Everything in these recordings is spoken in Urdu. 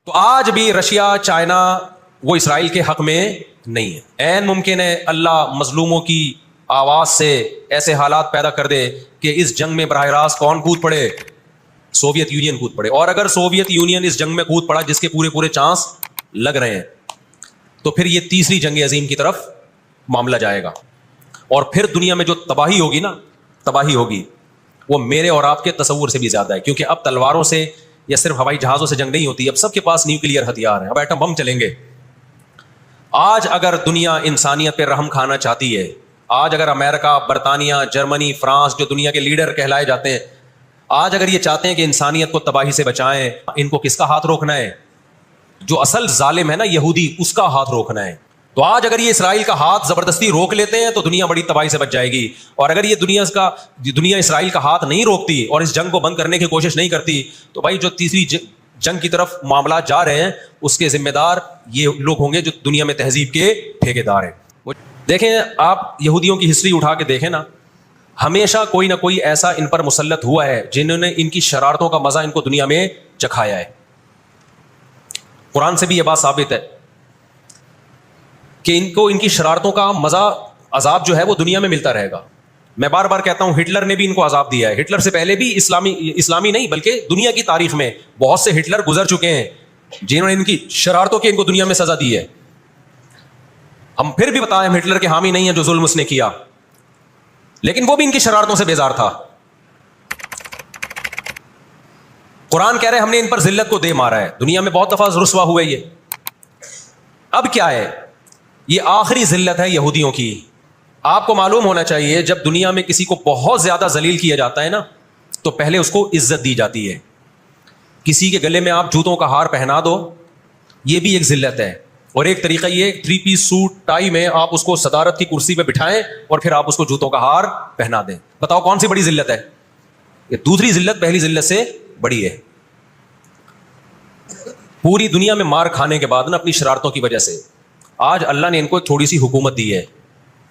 تو آج بھی رشیا چائنا وہ اسرائیل کے حق میں نہیں ہے. عین ممکن ہے اللہ مظلوموں کی آواز سے ایسے حالات پیدا کر دے کہ اس جنگ میں براہ راست کون کود پڑے؟ سوویت یونین کود پڑے. اور اگر سوویت یونین اس جنگ میں کود پڑا جس کے پورے پورے چانس لگ رہے ہیں تو پھر یہ تیسری جنگ عظیم کی طرف معاملہ جائے گا. اور پھر دنیا میں جو تباہی ہوگی نا، تباہی ہوگی وہ میرے اور آپ کے تصور سے بھی زیادہ ہے. کیونکہ اب تلواروں سے یا صرف ہوائی جہازوں سے جنگ نہیں ہوتی، اب سب کے پاس نیوکلیئر ہتھیار ہیں، اب ایٹم بم چلیں گے. آج اگر دنیا انسانیت پہ رحم کھانا چاہتی ہے، آج اگر امریکہ، برطانیہ، جرمنی، فرانس جو دنیا کے لیڈر کہلائے جاتے ہیں، آج اگر یہ چاہتے ہیں کہ انسانیت کو تباہی سے بچائیں، ان کو کس کا ہاتھ روکنا ہے؟ جو اصل ظالم ہے نا یہودی، اس کا ہاتھ روکنا ہے. تو آج اگر یہ اسرائیل کا ہاتھ زبردستی روک لیتے ہیں تو دنیا بڑی تباہی سے بچ جائے گی. اور اگر یہ دنیا اسرائیل کا ہاتھ نہیں روکتی اور اس جنگ کو بند کرنے کی کوشش نہیں کرتی تو بھائی جو تیسری جنگ کی طرف معاملات جا رہے ہیں اس کے ذمہ دار یہ لوگ ہوں گے جو دنیا میں تہذیب کے ٹھیکیدار ہیں. دیکھیں آپ یہودیوں کی ہسٹری اٹھا کے دیکھیں نا، ہمیشہ کوئی نہ کوئی ایسا ان پر مسلط ہوا ہے جنہوں نے ان کی شرارتوں کا مزہ ان کو دنیا میں چکھایا ہے. قرآن سے بھی یہ بات ثابت ہے کہ ان کو ان کی شرارتوں کا مزہ، عذاب جو ہے وہ دنیا میں ملتا رہے گا. میں بار بار کہتا ہوں ہٹلر نے بھی ان کو عذاب دیا ہے. ہٹلر سے پہلے بھی اسلامی نہیں بلکہ دنیا کی تاریخ میں بہت سے ہٹلر گزر چکے ہیں جنہوں نے ان کی شرارتوں کی ان کو دنیا میں سزا دی ہے. ہم پھر بھی بتائیں ہم ہٹلر کے حامی نہیں ہیں جو ظلم اس نے کیا، لیکن وہ بھی ان کی شرارتوں سے بیزار تھا. قرآن کہہ رہے ہم نے ان پر ذلت کو دے مارا ہے. دنیا میں بہت دفعہ رسوا ہوئے یہ. اب کیا ہے؟ یہ آخری ذلت ہے یہودیوں کی. آپ کو معلوم ہونا چاہیے جب دنیا میں کسی کو بہت زیادہ ذلیل کیا جاتا ہے نا تو پہلے اس کو عزت دی جاتی ہے. کسی کے گلے میں آپ جوتوں کا ہار پہنا دو، یہ بھی ایک ذلت ہے. اور ایک طریقہ یہ 3 پیس سوٹ ٹائی میں آپ اس کو صدارت کی کرسی پہ بٹھائیں اور پھر آپ اس کو جوتوں کا ہار پہنا دیں. بتاؤ کون سی بڑی ذلت ہے؟ یہ دوسری ذلت پہلی ذلت سے بڑی ہے. پوری دنیا میں مار کھانے کے بعد نا اپنی شرارتوں کی وجہ سے آج اللہ نے ان کو تھوڑی سی حکومت دی ہے.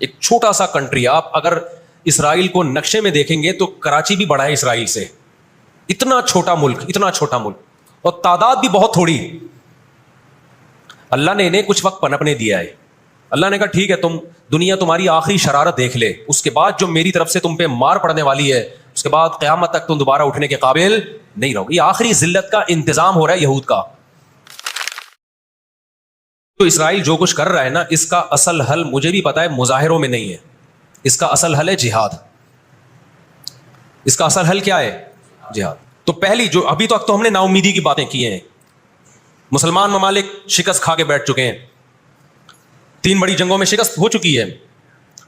ایک چھوٹا سا کنٹری، آپ اگر اسرائیل کو نقشے میں دیکھیں گے تو کراچی بھی بڑا ہے اسرائیل سے. اتنا چھوٹا ملک، اتنا چھوٹا ملک، اور تعداد بھی بہت تھوڑی. اللہ نے انہیں کچھ وقت پنپنے دیا ہے. اللہ نے کہا ٹھیک ہے دنیا تمہاری آخری شرارت دیکھ لے، اس کے بعد جو میری طرف سے تم پہ مار پڑنے والی ہے اس کے بعد قیامت تک تم دوبارہ اٹھنے کے قابل نہیں رہو. یہ آخری ذلت کا انتظام ہو رہا ہے یہود کا. تو اسرائیل جو کچھ کر رہا ہے نا، اس کا اصل حل مجھے بھی پتا ہے مظاہروں میں نہیں ہے. اس کا اصل حل ہے جہاد. اس کا اصل حل کیا ہے؟ جہاد. تو پہلی جو ابھی تک تو ہم نے نا امیدی کی باتیں کی ہیں. مسلمان ممالک شکست کھا کے بیٹھ چکے ہیں، 3 بڑی جنگوں میں شکست ہو چکی ہے.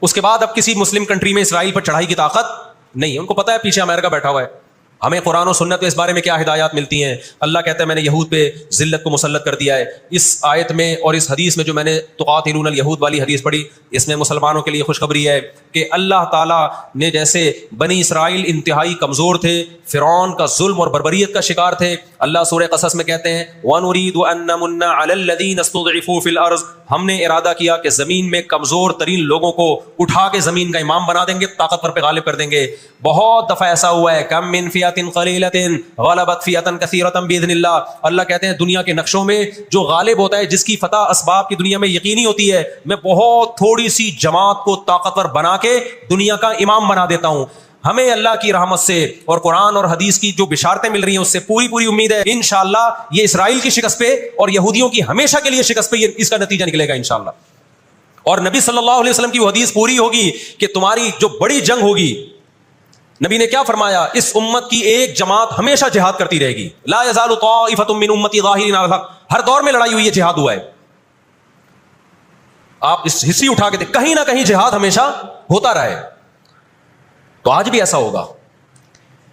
اس کے بعد اب کسی مسلم کنٹری میں اسرائیل پر چڑھائی کی طاقت نہیں ہے. ان کو پتا ہے پیچھے امریکہ بیٹھا ہوا ہے. ہمیں قرآن و سنت میں اس بارے میں کیا ہدایات ملتی ہیں. اللہ کہتا ہے میں نے یہود پہ ذلت کو مسلط کر دیا ہے. اس آیت میں اور اس حدیث میں جو میں نے تقاتلون الیہود والی حدیث پڑھی، اس میں مسلمانوں کے لیے خوشخبری ہے کہ اللہ تعالیٰ نے جیسے بنی اسرائیل انتہائی کمزور تھے، فرعون کا ظلم اور بربریت کا شکار تھے. اللہ سورہ قصص میں کہتے ہیں وَنُرِيدُ أَن نَّمُنَّ عَلَى الَّذِينَ اسْتُضْعِفُوا فِي الْأَرْضِ، ہم نے ارادہ کیا کہ زمین میں کمزور ترین لوگوں کو اٹھا کے زمین کا امام بنا دیں گے، طاقتور پہ غالب کر دیں گے. بہت دفعہ ایسا ہوا ہے کم من فئۃ قلیلۃ غلبت فئۃ کثیرۃ باذن اللہ. اللہ کہتے ہیں دنیا کے نقشوں میں جو غالب ہوتا ہے، جس کی فتح اسباب کی دنیا میں یقینی ہوتی ہے، میں بہت تھوڑی سی جماعت کو طاقتور بنا کے دنیا کا امام بنا دیتا ہوں. ہمیں اللہ کی رحمت سے اور قرآن اور حدیث کی جو بشارتیں مل رہی ہیں اس سے پوری امید ہے انشاءاللہ یہ اسرائیل کی شکست پہ اور یہودیوں کی ہمیشہ کے لیے شکست پہ اس کا نتیجہ نکلے گا انشاءاللہ. اور نبی صلی اللہ علیہ وسلم کی وہ حدیث پوری ہوگی کہ تمہاری جو بڑی جنگ ہوگی، نبی نے کیا فرمایا؟ اس امت کی ایک جماعت ہمیشہ جہاد کرتی رہے گی. لا یزال طائفۃ من امتی ظاہرین علی الحق. ہر دور میں لڑائی ہوئی ہے، جہاد ہوا ہے. آپ اس ہسٹری اٹھا کے دیکھ، کہیں نہ کہیں جہاد ہمیشہ ہوتا رہا ہے. تو آج بھی ایسا ہوگا.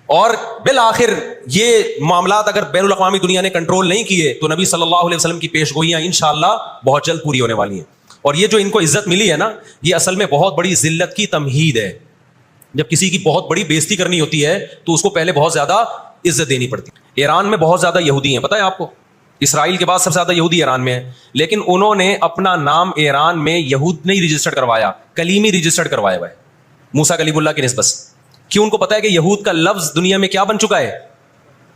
اور بالآخر یہ معاملات اگر بین الاقوامی دنیا نے کنٹرول نہیں کیے تو نبی صلی اللہ علیہ وسلم کی پیش گوئیاں انشاءاللہ بہت جلد پوری ہونے والی ہیں. اور یہ جو ان کو عزت ملی ہے نا، یہ اصل میں بہت بڑی ذلت کی تمہید ہے. جب کسی کی بہت بڑی بےزتی کرنی ہوتی ہے تو اس کو پہلے بہت زیادہ عزت دینی پڑتی. ایران میں بہت زیادہ یہودی ہیں، پتہ ہے آپ کو؟ اسرائیل کے بعد سب سے زیادہ یہودی ایران میں ہے. لیکن انہوں نے اپنا نام ایران میں یہود نہیں رجسٹرڈ کروایا، کلیمی رجسٹرڈ کروایا ہوا ہے موسیٰ کلیم اللہ کی نسبت. کیوں؟ ان کو پتا ہے کہ یہود کا لفظ دنیا میں کیا بن چکا ہے؟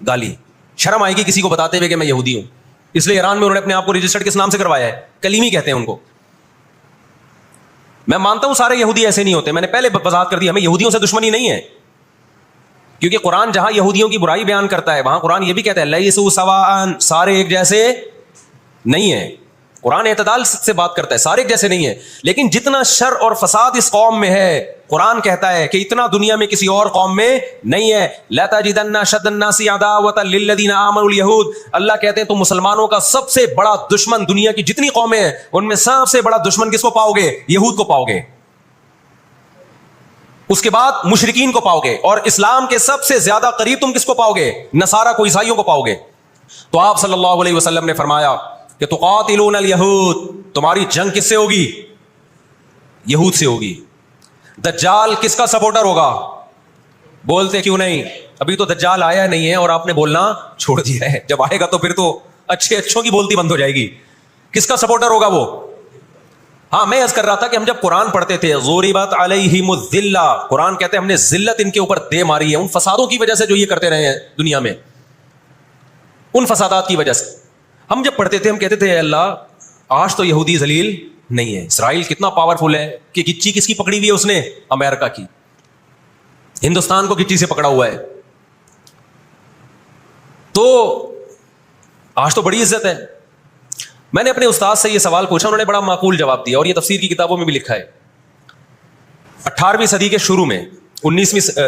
گالی. شرم آئے گی کسی کو بتاتے ہوئے کہ میں یہودی ہوں. اس لیے ایران میں انہوں نے اپنے آپ کو رجسٹرڈ کس نام سے کروایا ہے؟ کلیمی کہتے ہیں ان کو. میں مانتا ہوں سارے یہودی ایسے نہیں ہوتے, میں نے پہلے وضاحت کر دی, ہمیں یہودیوں سے دشمنی نہیں ہے, کیونکہ قرآن جہاں یہودیوں کی برائی بیان کرتا ہے وہاں قرآن یہ بھی کہتا ہے لیسوا سواء, سارے ایک جیسے نہیں ہیں. قرآن اعتدال سے بات کرتا ہے, سارے ایک جیسے نہیں ہیں. لیکن جتنا شر اور فساد اس قوم میں ہے, قرآن کہتا ہے کہ اتنا دنیا میں کسی اور قوم میں نہیں ہے. لَتَجِدَنَّ أَشَدَّ النَّاسِ عَدَاوَةً لِلَّذِينَ آمَنُوا الْيَهُودَ, اللہ کہتے ہیں تو مسلمانوں کا سب سے بڑا دشمن دنیا کی جتنی قومیں ہیں ان میں سب سے بڑا دشمن کس کو پاؤ گے؟ یہود کو پاؤ گے. اس کے بعد مشرکین کو پاؤ گے, اور اسلام کے سب سے زیادہ قریب تم کس کو پاؤ گے؟ نصارہ کو, عیسائیوں کو پاؤ گے. تو آپ صلی اللہ علیہ وسلم نے فرمایا کہ تقاتلون الیہود, تمہاری جنگ کس سے ہوگی؟ یہود سے ہوگی. دجال کس کا سپورٹر ہوگا؟ بولتے کیوں نہیں؟ ابھی تو دجال آیا نہیں ہے اور آپ نے بولنا چھوڑ دیا ہے, جب آئے گا تو پھر تو اچھوں کی بولتی بند ہو جائے گی. کس کا سپورٹر ہوگا وہ؟ ہاں میں عرض کر رہا تھا کہ ہم جب قرآن پڑھتے تھے ضربت علیہم الذلہ, قرآن کہتے ہیں ہم نے ذلت ان کے اوپر دے ماری ہے ان فسادوں کی وجہ سے جو یہ کرتے رہے ہیں دنیا میں, ان فسادات کی وجہ سے. ہم جب پڑھتے تھے ہم کہتے تھے اے اللہ آج تو یہودی ذلیل نہیں ہے. اسرائیل کتنا پاورفل ہے کہ گچی کس کی پکڑی ہوئی ہے اس نے؟ امریکہ کی. ہندوستان کو گچی سے پکڑا ہوا ہے. تو آج تو بڑی عزت ہے. میں نے اپنے استاد سے یہ سوال پوچھا, انہوں نے بڑا معقول جواب دیا, اور یہ تفسیر کی کتابوں میں بھی لکھا ہے. 18ویں صدی کے شروع میں,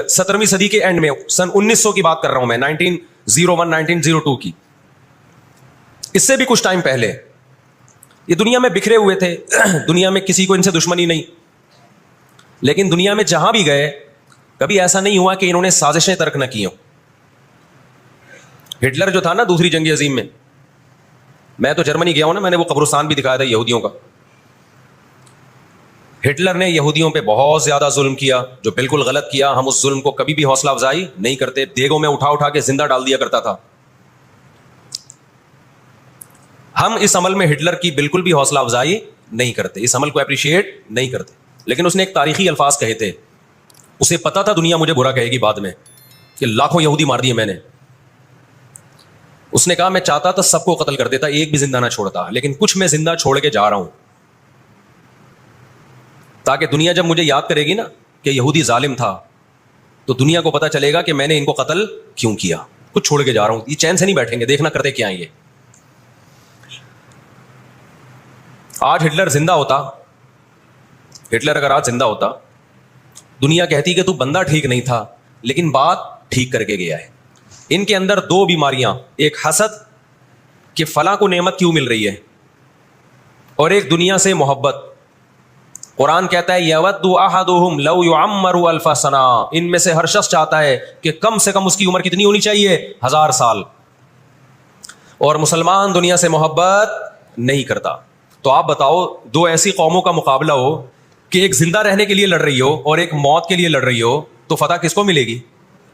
17ویں صدی کے اینڈ میں, سن 1900 کی بات کر رہا ہوں میں, 1901 1902 کی, اس سے بھی کچھ ٹائم پہلے, یہ دنیا میں بکھرے ہوئے تھے, دنیا میں کسی کو ان سے دشمنی نہیں, لیکن دنیا میں جہاں بھی گئے کبھی ایسا نہیں ہوا کہ انہوں نے سازشیں ترک نہ کی ہوں. ہٹلر جو تھا نا دوسری جنگ عظیم میں, میں تو جرمنی گیا ہوں نا, میں نے وہ قبرستان بھی دکھایا تھا یہودیوں کا. ہٹلر نے یہودیوں پہ بہت زیادہ ظلم کیا, جو بالکل غلط کیا. ہم اس ظلم کو کبھی بھی حوصلہ افزائی نہیں کرتے, دیگوں میں اٹھا اٹھا کے زندہ ڈال دیا کرتا تھا. ہم اس عمل میں ہٹلر کی بالکل بھی حوصلہ افزائی نہیں کرتے, اس عمل کو اپریشیٹ نہیں کرتے. لیکن اس نے ایک تاریخی الفاظ کہے تھے, اسے پتا تھا دنیا مجھے برا کہے گی بعد میں کہ لاکھوں یہودی مار دیے میں نے. اس نے کہا میں چاہتا تھا سب کو قتل کر دیتا, ایک بھی زندہ نہ چھوڑتا, لیکن کچھ میں زندہ چھوڑ کے جا رہا ہوں تاکہ دنیا جب مجھے یاد کرے گی نا کہ یہودی ظالم تھا تو دنیا کو پتا چلے گا کہ میں نے ان کو قتل کیوں کیا. کچھ چھوڑ کے جا رہا ہوں, یہ چین سے نہیں بیٹھیں گے, دیکھنا کرتے کیا ہیں یہ. آج ہٹلر زندہ ہوتا, ہٹلر اگر آج زندہ ہوتا, دنیا کہتی کہ تو بندہ ٹھیک نہیں تھا لیکن بات ٹھیک کر کے گیا ہے. ان کے اندر دو بیماریاں, ایک حسد کہ فلاں کو نعمت کیوں مل رہی ہے, اور ایک دنیا سے محبت. قرآن کہتا ہے یود احدہم لو یعمر الف سنہ, ان میں سے ہر شخص چاہتا ہے کہ کم سے کم اس کی عمر کتنی ہونی چاہیے؟ 1000 سال. اور مسلمان دنیا سے محبت نہیں کرتا. تو آپ بتاؤ, دو ایسی قوموں کا مقابلہ ہو کہ ایک زندہ رہنے کے لیے لڑ رہی ہو اور ایک موت کے لیے لڑ رہی ہو, تو فتح کس کو ملے گی؟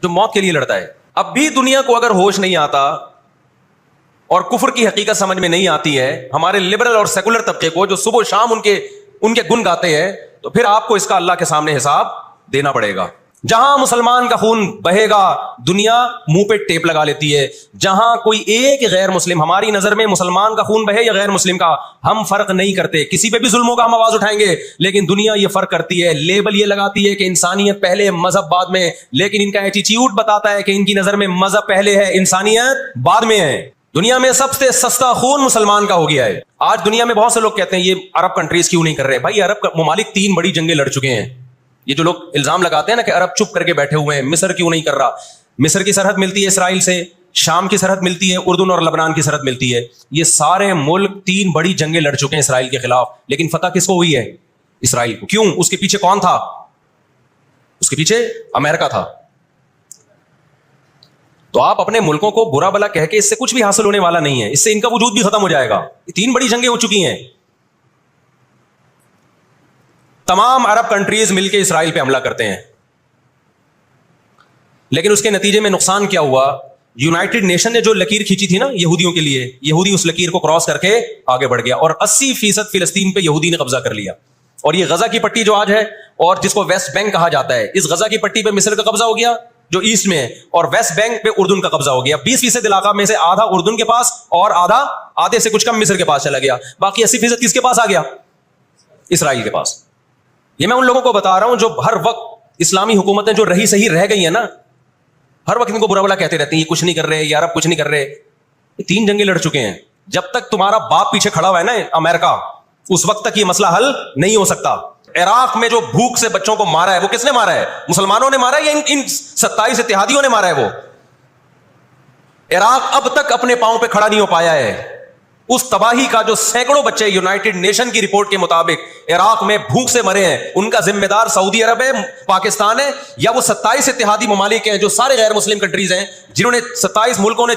جو موت کے لیے لڑتا ہے. اب بھی دنیا کو اگر ہوش نہیں آتا اور کفر کی حقیقت سمجھ میں نہیں آتی ہے, ہمارے لبرل اور سیکولر طبقے کو جو صبح و شام ان کے گن گاتے ہیں, تو پھر آپ کو اس کا اللہ کے سامنے حساب دینا پڑے گا. جہاں مسلمان کا خون بہے گا دنیا منہ پہ ٹیپ لگا لیتی ہے. جہاں کوئی ایک غیر مسلم, ہماری نظر میں مسلمان کا خون بہے یا غیر مسلم کا, ہم فرق نہیں کرتے. کسی پہ بھی ظلموں کا ہم آواز اٹھائیں گے, لیکن دنیا یہ فرق کرتی ہے, لیبل یہ لگاتی ہے کہ انسانیت پہلے مذہب بعد میں, لیکن ان کا ایٹیٹیوڈ بتاتا ہے کہ ان کی نظر میں مذہب پہلے ہے, انسانیت بعد میں ہے. دنیا میں سب سے سستا خون مسلمان کا ہو گیا ہے. آج دنیا میں بہت سے لوگ کہتے ہیں یہ عرب کنٹریز کیوں نہیں کر رہے. بھائی عرب ممالک 3 بڑی جنگیں لڑ چکے ہیں. یہ جو لوگ الزام لگاتے ہیں نا کہ عرب چپ کر کے بیٹھے ہوئے ہیں, مصر کیوں نہیں کر رہا. مصر کی سرحد ملتی ہے اسرائیل سے, شام کی سرحد ملتی ہے, اردن اور لبنان کی سرحد ملتی ہے. یہ سارے ملک 3 بڑی جنگیں لڑ چکے ہیں اسرائیل کے خلاف, لیکن فتح کس کو ہوئی ہے؟ اسرائیل کو. کیوں؟ اس کے پیچھے کون تھا؟ اس کے پیچھے امریکہ تھا. تو آپ اپنے ملکوں کو برا بلا کہہ کے اس سے کچھ بھی حاصل ہونے والا نہیں ہے, اس سے ان کا وجود بھی ختم ہو جائے گا. 3 بڑی جنگیں ہو چکی ہیں, تمام عرب کنٹریز مل کے اسرائیل پہ حملہ کرتے ہیں, لیکن اس کے نتیجے میں نقصان کیا ہوا؟ یونائٹڈ نیشن نے جو لکیر کھینچی تھی نا یہودیوں کے لیے, یہودی اس لکیر کو کراس کر کے آگے بڑھ گیا, اور 80% فلسطین پہ یہودی نے قبضہ کر لیا. اور یہ غزہ کی پٹی جو آج ہے اور جس کو ویسٹ بینک کہا جاتا ہے, اس غزہ کی پٹی پہ مصر کا قبضہ ہو گیا, جو ایسٹ میں ہے, اور ویسٹ بینک پہ اردن کا قبضہ ہو گیا. 20% علاقہ میں سے آدھا اردن کے پاس اور آدھے سے کچھ کم مصر کے پاس چلا گیا. باقی 80% کس کے پاس آ گیا؟ اسرائیل کے پاس. یہ میں ان لوگوں کو بتا رہا ہوں جو ہر وقت اسلامی حکومتیں جو رہی صحیح رہ گئی ہیں نا, ہر وقت ان کو برا بلا کہتے رہتے ہیں, یہ کچھ نہیں کر رہے, یہ عرب کچھ نہیں کر رہے. یہ 3 جنگیں لڑ چکے ہیں. جب تک تمہارا باپ پیچھے کھڑا ہوا ہے نا امریکہ, اس وقت تک یہ مسئلہ حل نہیں ہو سکتا. عراق میں جو بھوک سے بچوں کو مارا ہے وہ کس نے مارا ہے؟ مسلمانوں نے مارا ہے یا ان 27 اتحادیوں نے مارا ہے؟ وہ عراق اب تک اپنے پاؤں پہ کھڑا نہیں ہو پایا ہے. اس تباہی کا جو سینکڑوں بچے یونائٹڈ نیشن کی رپورٹ کے مطابق عراق میں بھوک سے مرے ہیں, ان کا ذمہ دار سعودی عرب ہے, پاکستان ہے, یا وہ 27 اتحادی ممالک ہیں جو سارے غیر مسلم کنٹریز ہیں جنہوں نے 27 ملکوں نے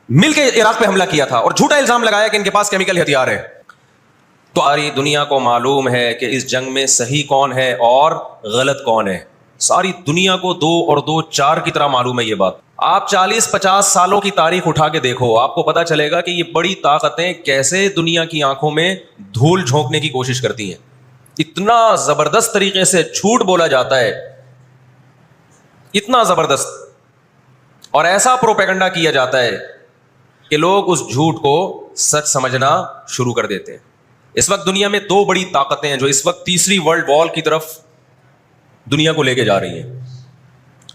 مل کے عراق پہ حملہ کیا تھا اور جھوٹا الزام لگایا کہ ان کے پاس کیمیکل ہتھیار ہے. تو ساری دنیا کو معلوم ہے کہ اس جنگ میں صحیح کون ہے اور غلط کون ہے. ساری دنیا کو 2 اور 2 4 کی طرح معلوم ہے یہ بات. آپ 40-50 سالوں کی تاریخ اٹھا کے دیکھو, آپ کو پتا چلے گا کہ یہ بڑی طاقتیں کیسے دنیا کی آنکھوں میں دھول جھونکنے کی کوشش کرتی ہیں. اتنا زبردست طریقے سے جھوٹ بولا جاتا ہے, اتنا زبردست, اور ایسا پروپیگنڈا کیا جاتا ہے کہ لوگ اس جھوٹ کو سچ سمجھنا شروع کر دیتے ہیں. اس وقت دنیا میں 2 بڑی طاقتیں ہیں جو اس وقت تیسری ورلڈ وار کی طرف دنیا کو لے کے جا رہی ہیں.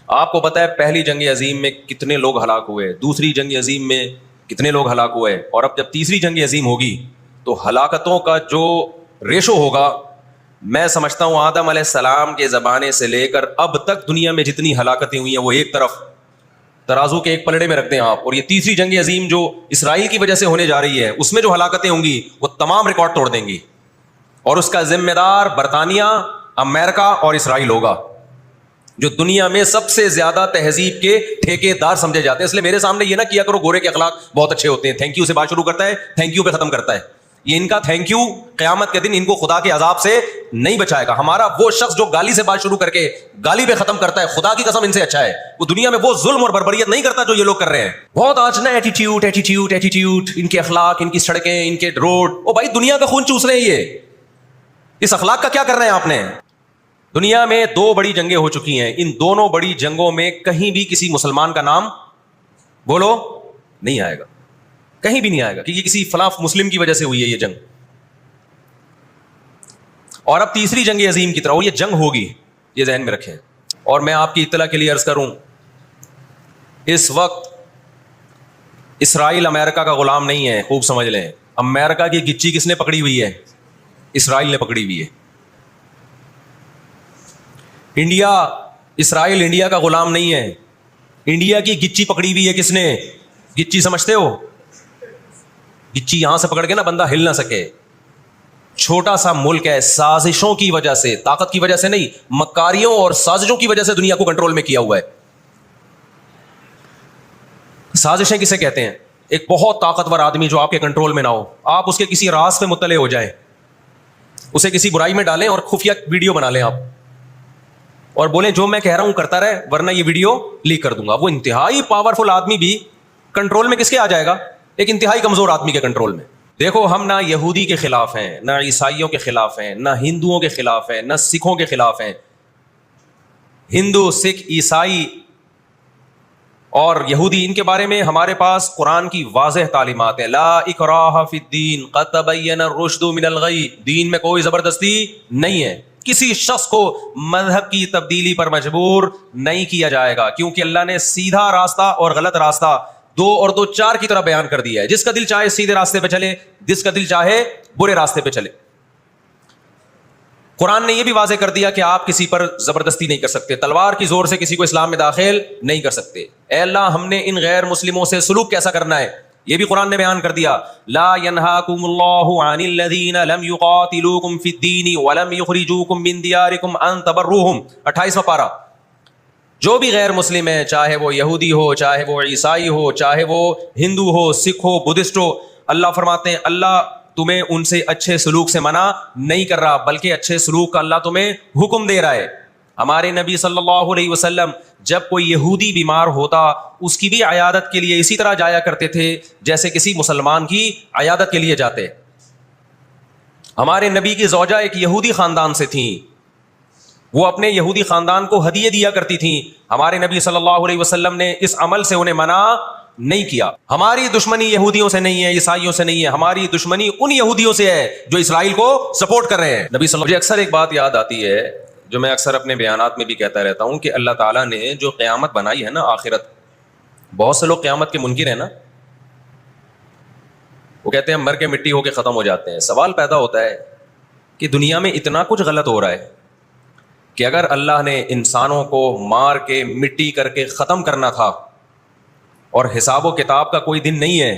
آپ کو پتا ہے پہلی جنگ عظیم میں کتنے لوگ ہلاک ہوئے, دوسری جنگ عظیم میں کتنے لوگ ہلاک ہوئے, اور اب جب تیسری جنگ عظیم ہوگی تو ہلاکتوں کا جو ریشو ہوگا, میں سمجھتا ہوں آدم علیہ السلام کے زمانے سے لے کر اب تک دنیا میں جتنی ہلاکتیں ہوئی ہیں وہ ایک طرف ترازو کے ایک پلڑے میں رکھ دیں آپ, اور یہ تیسری جنگ عظیم جو اسرائیل کی وجہ سے ہونے جا رہی ہے اس میں جو ہلاکتیں ہوں گی وہ تمام ریکارڈ توڑ دیں گی, اور اس کا ذمہ دار برطانیہ, امریکہ اور اسرائیل ہوگا, جو دنیا میں سب سے زیادہ تہذیب کے ٹھیکے دار سمجھے جاتے ہیں. اس لیے میرے سامنے یہ نہ کیا کرو گورے کے اخلاق بہت اچھے ہوتے ہیں, تھینک یو سے بات شروع کرتا ہے, تھینک یو پہ ختم کرتا ہے. یہ ان کا تھینک یو قیامت کے دن ان کو خدا کے عذاب سے نہیں بچائے گا. ہمارا وہ شخص جو گالی سے بات شروع کر کے گالی پہ ختم کرتا ہے, خدا کی قسم ان سے اچھا ہے. وہ دنیا میں وہ ظلم اور بربریت نہیں کرتا جو یہ لوگ کر رہے ہیں. بہت آج نا ایٹیٹیوڈ, ان کے اخلاق, ان کی سڑکیں, ان کے روڈ. او بھائی دنیا کا خون چوس رہے ہیں یہ, اس اخلاق کا کیا کر رہے ہیں آپ نے؟ دنیا میں 2 بڑی جنگیں ہو چکی ہیں, ان دونوں بڑی جنگوں میں کہیں بھی کسی مسلمان کا نام بولو نہیں آئے گا, کہیں بھی نہیں آئے گا کہ یہ کسی فلاں مسلم کی وجہ سے ہوئی ہے یہ جنگ. اور اب تیسری جنگ عظیم کی طرح وہ یہ جنگ ہوگی, یہ ذہن میں رکھیں. اور میں آپ کی اطلاع کے لیے عرض کروں, اس وقت اسرائیل امریکہ کا غلام نہیں ہے, خوب سمجھ لیں. امریکہ کی گچی کس نے پکڑی ہوئی ہے؟ اسرائیل نے پکڑی ہوئی ہے. انڈیا, اسرائیل انڈیا کا غلام نہیں ہے. انڈیا کی گچی پکڑی ہوئی ہے کس نے؟ گچی سمجھتے ہو؟ گچی یہاں سے پکڑ کے نا بندہ ہل نہ سکے. چھوٹا سا ملک ہے, سازشوں کی وجہ سے, طاقت کی وجہ سے نہیں, مکاریوں اور سازشوں کی وجہ سے دنیا کو کنٹرول میں کیا ہوا ہے. سازشیں کسے کہتے ہیں؟ ایک بہت طاقتور آدمی جو آپ کے کنٹرول میں نہ ہو, آپ اس کے کسی راز پہ مطلع ہو جائیں, اسے کسی برائی میں ڈالیں اور خفیہ ویڈیو بنا لیں آپ, اور بولیں جو میں کہہ رہا ہوں کرتا رہے ورنہ یہ ویڈیو لیک کر دوں گا. وہ انتہائی پاورفل آدمی بھی کنٹرول میں کس کے آ جائے گا؟ ایک انتہائی کمزور آدمی کے کنٹرول میں. دیکھو ہم نہ یہودی کے خلاف ہیں, نہ عیسائیوں کے خلاف ہیں, نہ ہندوؤں کے خلاف ہیں, نہ سکھوں کے خلاف ہیں. ہندو, سکھ, عیسائی اور یہودی, ان کے بارے میں ہمارے پاس قرآن کی واضح تعلیمات ہیں. لا اکراہ فی الدین قد تبین الرشد من الغی, دین میں کوئی زبردستی نہیں ہے. کسی شخص کو مذہب کی تبدیلی پر مجبور نہیں کیا جائے گا, کیونکہ اللہ نے سیدھا راستہ اور غلط راستہ 2 اور 2 4 کی طرح بیان کر دیا ہے. جس کا دل چاہے سیدھے راستے پہ چلے, جس کا دل چاہے برے راستے پہ چلے. قرآن نے یہ بھی واضح کر دیا کہ آپ کسی پر زبردستی نہیں کر سکتے, تلوار کی زور سے کسی کو اسلام میں داخل نہیں کر سکتے. اے اللہ ہم نے ان غیر مسلموں سے سلوک کیسا کرنا ہے یہ بھی قرآن نے بیان کر دیا. لا ينهاكم الله عن الذين لم يقاتلوكم في الدين ولم يخرجوكم من دياركم ان تبروهم, 28واں پارہ. جو بھی غیر مسلم ہے, چاہے وہ یہودی ہو, چاہے وہ عیسائی ہو, چاہے وہ ہندو ہو, سکھ ہو, بدھسٹ ہو, اللہ فرماتے ہیں اللہ تمہیں ان سے اچھے سلوک سے منع نہیں کر رہا, بلکہ اچھے سلوک کا اللہ تمہیں حکم دے رہا ہے. ہمارے نبی صلی اللہ علیہ وسلم جب کوئی یہودی بیمار ہوتا اس کی بھی عیادت کے لیے اسی طرح جایا کرتے تھے جیسے کسی مسلمان کی عیادت کے لیے جاتے. ہمارے نبی کی زوجہ ایک یہودی خاندان سے تھیں, وہ اپنے یہودی خاندان کو ہدیے دیا کرتی تھیں. ہمارے نبی صلی اللہ علیہ وسلم نے اس عمل سے انہیں منع نہیں کیا. ہماری دشمنی یہودیوں سے نہیں ہے, عیسائیوں سے نہیں ہے, ہماری دشمنی ان یہودیوں سے ہے جو اسرائیل کو سپورٹ کر رہے ہیں. نبی صلی اللہ علیہ وسلم. مجھے اکثر ایک بات یاد آتی ہے جو میں اکثر اپنے بیانات میں بھی کہتا رہتا ہوں کہ اللہ تعالیٰ نے جو قیامت بنائی ہے نا, آخرت, بہت سے لوگ قیامت کے منکر ہیں نا, وہ کہتے ہیں مر کے مٹی ہو کے ختم ہو جاتے ہیں. سوال پیدا ہوتا ہے کہ دنیا میں اتنا کچھ غلط ہو رہا ہے کہ اگر اللہ نے انسانوں کو مار کے مٹی کر کے ختم کرنا تھا اور حساب و کتاب کا کوئی دن نہیں ہے,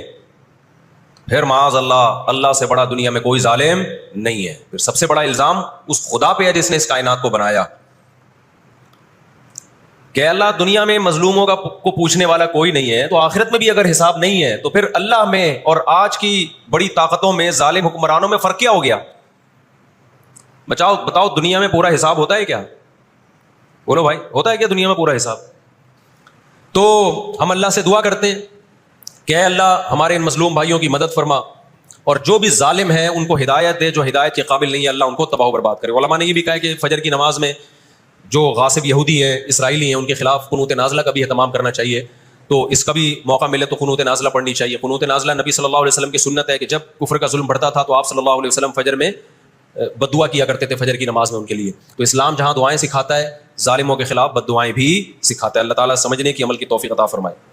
پھر معاذ اللہ, اللہ سے بڑا دنیا میں کوئی ظالم نہیں ہے. پھر سب سے بڑا الزام اس خدا پہ ہے جس نے اس کائنات کو بنایا کہ اللہ دنیا میں مظلوموں کو پوچھنے والا کوئی نہیں ہے, تو آخرت میں بھی اگر حساب نہیں ہے تو پھر اللہ میں اور آج کی بڑی طاقتوں میں, ظالم حکمرانوں میں فرق کیا ہو گیا؟ بتاؤ دنیا میں پورا حساب ہوتا ہے کیا؟ بولو بھائی, ہوتا ہے کیا دنیا میں پورا حساب؟ تو ہم اللہ سے دعا کرتے ہیں کہ اے اللہ ہمارے ان مظلوم بھائیوں کی مدد فرما, اور جو بھی ظالم ہیں ان کو ہدایت دے, جو ہدایت کے قابل نہیں ہے اللہ ان کو تباہ و برباد کرے. علماء نے یہ بھی کہا کہ فجر کی نماز میں جو غاصب یہودی ہیں, اسرائیلی ہیں, ان کے خلاف قنوت نازلہ کا بھی اہتمام کرنا چاہیے. تو اس کا بھی موقع ملے تو قنوت نازلہ پڑھنی چاہیے. قنوت نازلہ نبی صلی اللہ علیہ وسلم کی سنت ہے کہ جب کفر کا ظلم بڑھتا تھا تو آپ صلی اللہ علیہ وسلم فجر میں بد دعا کیا کرتے تھے فجر کی نماز میں ان کے لیے. تو اسلام جہاں دعائیں سکھاتا ہے, ظالموں کے خلاف بد دعائیں بھی سکھاتا ہے. اللہ تعالیٰ سمجھنے کی, عمل کی توفیق عطا فرمائے.